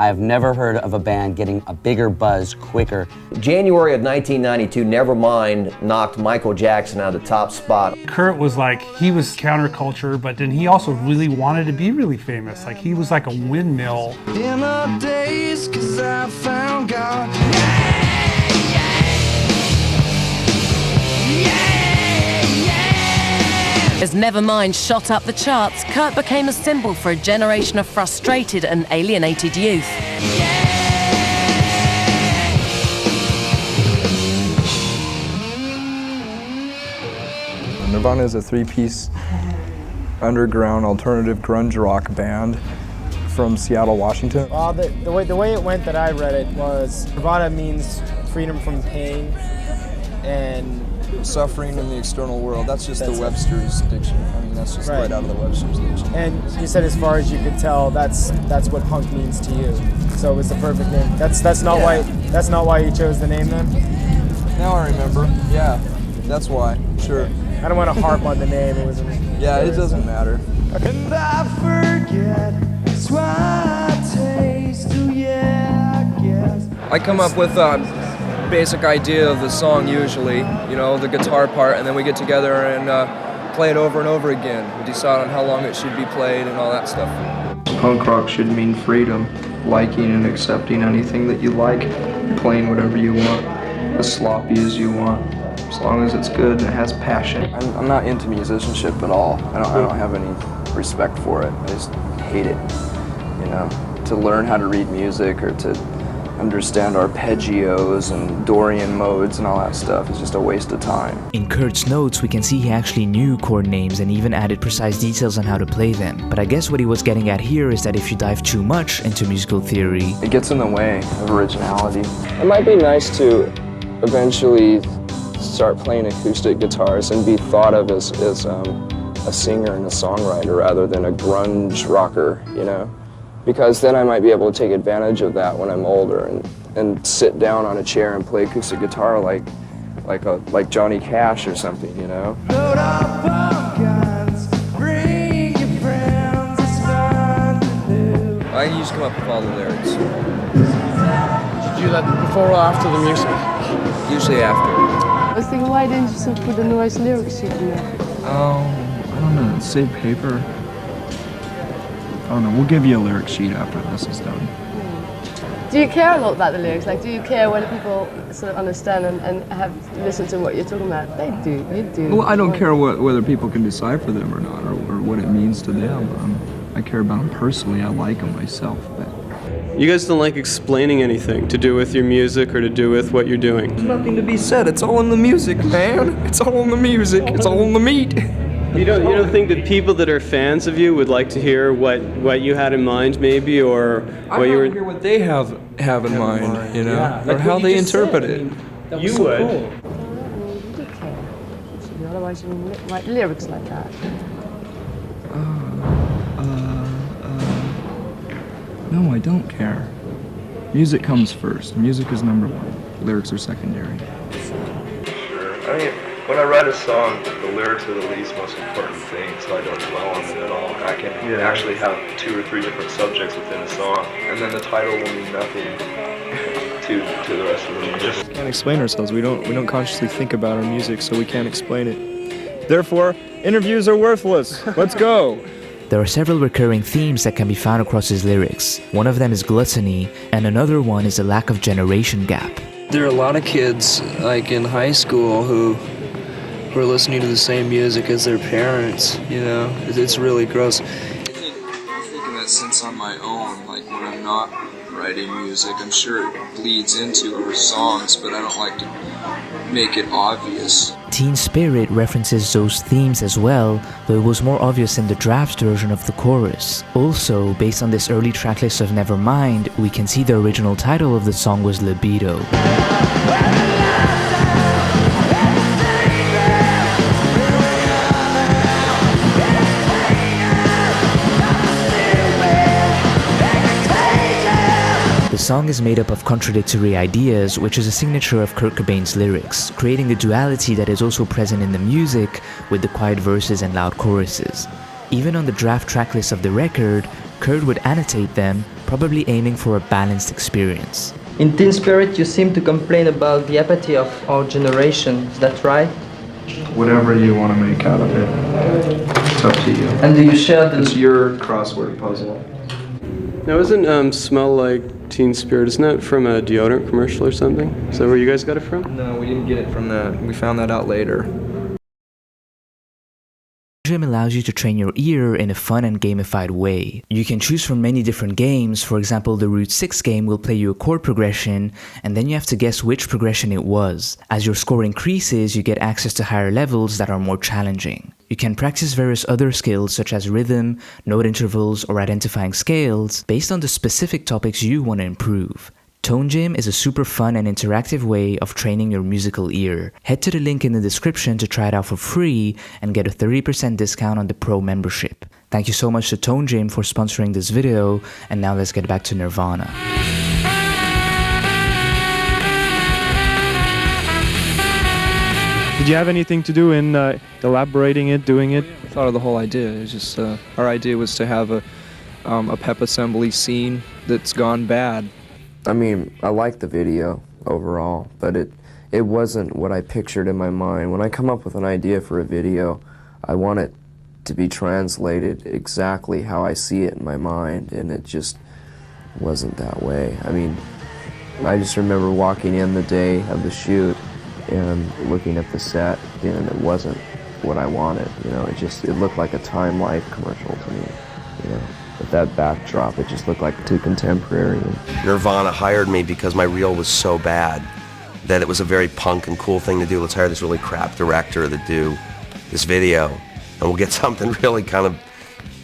I have never heard of a band getting a bigger buzz quicker. January of 1992, Nevermind knocked Michael Jackson out of the top spot. Kurt was like, he was counterculture, but then he also really wanted to be really famous. Like, he was like a windmill. In the days, 'cause I found God. As Nevermind shot up the charts, Kurdt became a symbol for a generation of frustrated and alienated youth. Nirvana is a three-piece underground alternative grunge rock band from Seattle, Washington. The way it went that I read it was Nirvana means freedom from pain and Suffering in the external world. That's just the Webster's dictionary. I mean, that's just right out of the Webster's dictionary. And you said, as far as you could tell, that's what punk means to you. So it was the perfect name. That's not why you chose the name then? Now I remember. Yeah, that's why. Sure. I don't want to harp on the name. It wasn't. Yeah, it doesn't matter. And I forget, it's why I taste, oh yeah, I guess. I come up with basic idea of the song usually, you know, the guitar part, and then we get together and play it over and over again. We decide on how long it should be played and all that stuff. Punk rock should mean freedom, liking and accepting anything that you like, playing whatever you want, as sloppy as you want, as long as it's good and it has passion. I'm not into musicianship at all. I don't have any respect for it. I just hate it, you know. To learn how to read music or to understand arpeggios and Dorian modes and all that stuff is just a waste of time. In Kurt's notes, we can see he actually knew chord names and even added precise details on how to play them. But I guess what he was getting at here is that if you dive too much into musical theory, it gets in the way of originality. It might be nice to eventually start playing acoustic guitars and be thought of as a singer and a songwriter rather than a grunge rocker, you know? Because then I might be able to take advantage of that when I'm older and sit down on a chair and play acoustic guitar like Johnny Cash or something, you know? Load up pumpkins, bring your friends, it's fun to do. I usually come up with all the lyrics. Did you do that before or after the music? Usually after. I was thinking, why didn't you put the noise lyrics sheet in there? I don't know, save paper. I don't know, we'll give you a lyric sheet after this is done. Do you care a lot about the lyrics? Like, do you care when people sort of understand and have listened to what you're talking about? They do, you do. Well, I don't care whether people can decipher them or not, or what it means to them. I care about them personally, I like them myself. But you guys don't like explaining anything to do with your music or to do with what you're doing? There's nothing to be said, it's all in the music, man. It's all in the music, it's all in the meat. You don't think that people that are fans of you would like to hear what you had in mind, maybe, or what you were? I hear what they have in mind, you know, Yeah, or like how what they you just interpret said. it. You would. You do care. Otherwise you wouldn't write lyrics like that. no, I don't care. Music comes first. Music is number one. Lyrics are secondary. Sure. I mean, when I write a song, the lyrics are the least most important thing, so I don't dwell on it at all. I can actually have 2 or 3 different subjects within a song, and then the title will mean nothing to the rest of the music. We can't explain ourselves. We don't consciously think about our music, so we can't explain it. Therefore, interviews are worthless. Let's go. there are several recurring themes that can be found across his lyrics. One of them is gluttony, and another one is a lack of generation gap. There are a lot of kids, like in high school, who are listening to the same music as their parents, you know? It's really gross. I think in that sense on my own, like when I'm not writing music, I'm sure it bleeds into our songs, but I don't like to make it obvious. Teen Spirit references those themes as well, though it was more obvious in the draft version of the chorus. Also, based on this early tracklist of Nevermind, we can see the original title of the song was Libido. The song is made up of contradictory ideas, which is a signature of Kurt Cobain's lyrics, creating the duality that is also present in the music with the quiet verses and loud choruses. Even on the draft tracklist of the record, Kurdt would annotate them, probably aiming for a balanced experience. In Teen Spirit, you seem to complain about the apathy of our generation. Is that right? Whatever you want to make out of it, it's up to you. And do you share the... It's your crossword puzzle. Now, isn't Smell Like Teen Spirit, isn't that from a deodorant commercial or something? Is that where you guys got it from? No, we didn't get it from that. We found that out later. ToneGym allows you to train your ear in a fun and gamified way. You can choose from many different games. For example, the Route 6 game will play you a chord progression, and then you have to guess which progression it was. As your score increases, you get access to higher levels that are more challenging. You can practice various other skills such as rhythm, note intervals, or identifying scales based on the specific topics you want to improve. ToneGym is a super fun and interactive way of training your musical ear. Head to the link in the description to try it out for free and get a 30% discount on the Pro membership. Thank you so much to ToneGym for sponsoring this video, and now let's get back to Nirvana. Did you have anything to do in elaborating it, doing it? I thought of the whole idea. It was just our idea was to have a pep assembly scene that's gone bad. I mean, I like the video overall, but it wasn't what I pictured in my mind. When I come up with an idea for a video, I want it to be translated exactly how I see it in my mind, and it just wasn't that way. I mean, I just remember walking in the day of the shoot and looking at the set, and it wasn't what I wanted. You know, it looked like a Time Life commercial to me. You know, with that backdrop, it just looked like too contemporary. Nirvana hired me because my reel was so bad that it was a very punk and cool thing to do. Let's hire this really crap director to do this video, and we'll get something really kind of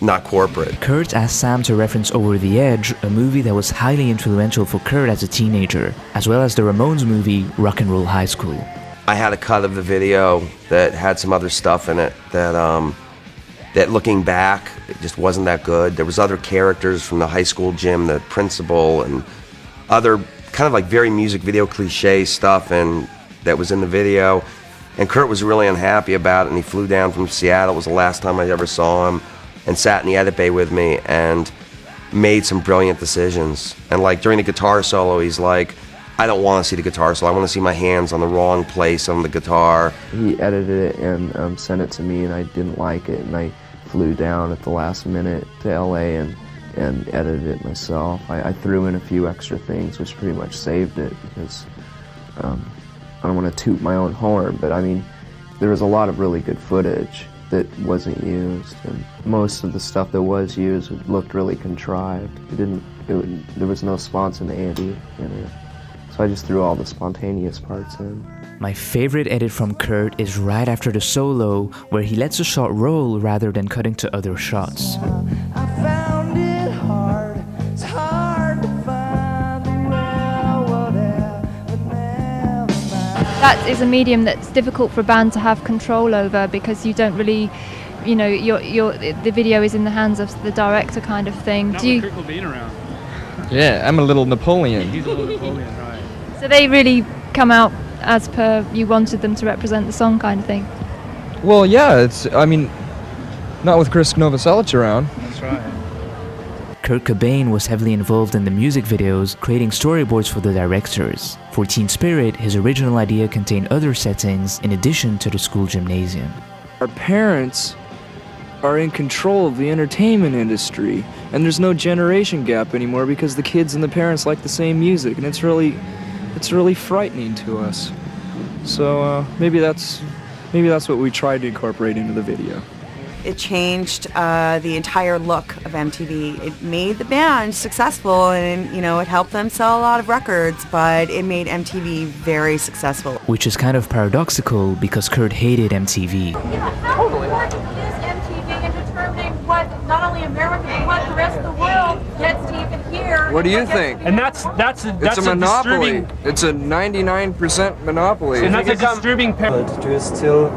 not corporate. Kurdt asked Sam to reference Over the Edge, a movie that was highly influential for Kurdt as a teenager, as well as the Ramones movie Rock and Roll High School. I had a cut of the video that had some other stuff in it that looking back, it just wasn't that good. There was other characters from the high school gym, the principal, and other kind of like very music video cliche stuff and that was in the video. And Kurdt was really unhappy about it, and he flew down from Seattle. It was the last time I ever saw him, and sat in the edit bay with me and made some brilliant decisions. And like during the guitar solo, he's like, I don't want to see the guitar solo. I want to see my hands on the wrong place on the guitar. He edited it and sent it to me, and I didn't like it, and I flew down at the last minute to LA and edited it myself. I threw in a few extra things, which pretty much saved it, because I don't want to toot my own horn, but I mean, there was a lot of really good footage that wasn't used, and most of the stuff that was used looked really contrived. There was no spontaneity in it, so I just threw all the spontaneous parts in. My favorite edit from Kurdt is right after the solo, where he lets the shot roll rather than cutting to other shots. I found it hard, it's hard to find the real world there, but never mind. That is a medium that's difficult for a band to have control over, because you don't really, you know, the video is in the hands of the director kind of thing. Not with Kurt Cobain around. Yeah, I'm a little Napoleon. He's a little Napoleon, right. So they really come out as per you wanted them to represent the song kind of thing. Well, yeah, I mean, not with Chris Novoselic around. That's right. Kurdt Kobain was heavily involved in the music videos, creating storyboards for the directors. For Teen Spirit, his original idea contained other settings in addition to the school gymnasium. Our parents are in control of the entertainment industry, and there's no generation gap anymore because the kids and the parents like the same music, and it's really frightening to us. So maybe that's what we tried to incorporate into the video. It changed the entire look of MTV. It made the band successful, and it helped them sell a lot of records, but it made MTV very successful. Which is kind of paradoxical because Kurdt hated MTV. Totally. What is MTV in determining what not only America but what the rest of the world gets to even hear? What do you think? And that's it's a monopoly. It's a 99% monopoly. And that's a disturbing Do you still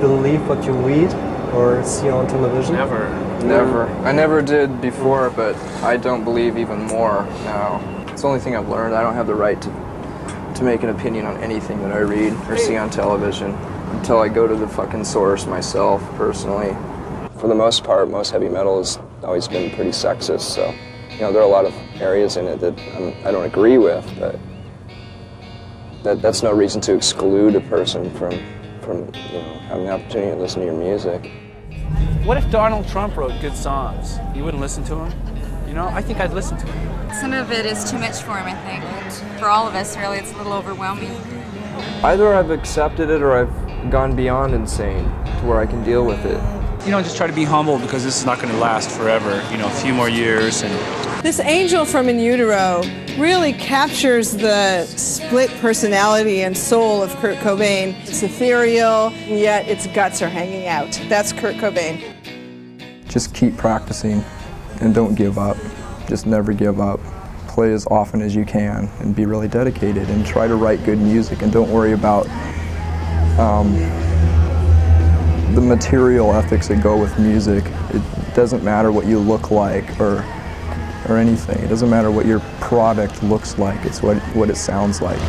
believe what you read or see on television? Never. I never did before, but I don't believe even more now. It's the only thing I've learned. I don't have the right to make an opinion on anything that I read or see on television until I go to the fucking source myself, personally. For the most part, most heavy metal is always been pretty sexist, so you know, there are a lot of areas in it that I don't agree with, but that's no reason to exclude a person from you know, having the opportunity to listen to your music. What if Donald Trump wrote good songs? You wouldn't listen to him? You know, I think I'd listen to him. Some of it is too much for him, I think. For all of us, really, it's a little overwhelming. Either I've accepted it or I've gone beyond insane to where I can deal with it. You know, just try to be humble because this is not going to last forever. You know, a few more years and... This angel from In Utero really captures the split personality and soul of Kurt Cobain. It's ethereal, yet its guts are hanging out. That's Kurt Cobain. Just keep practicing and don't give up. Just never give up. Play as often as you can and be really dedicated and try to write good music and don't worry about the material ethics that go with music. It doesn't matter what you look like or anything. It doesn't matter what your product looks like. It's what it sounds like.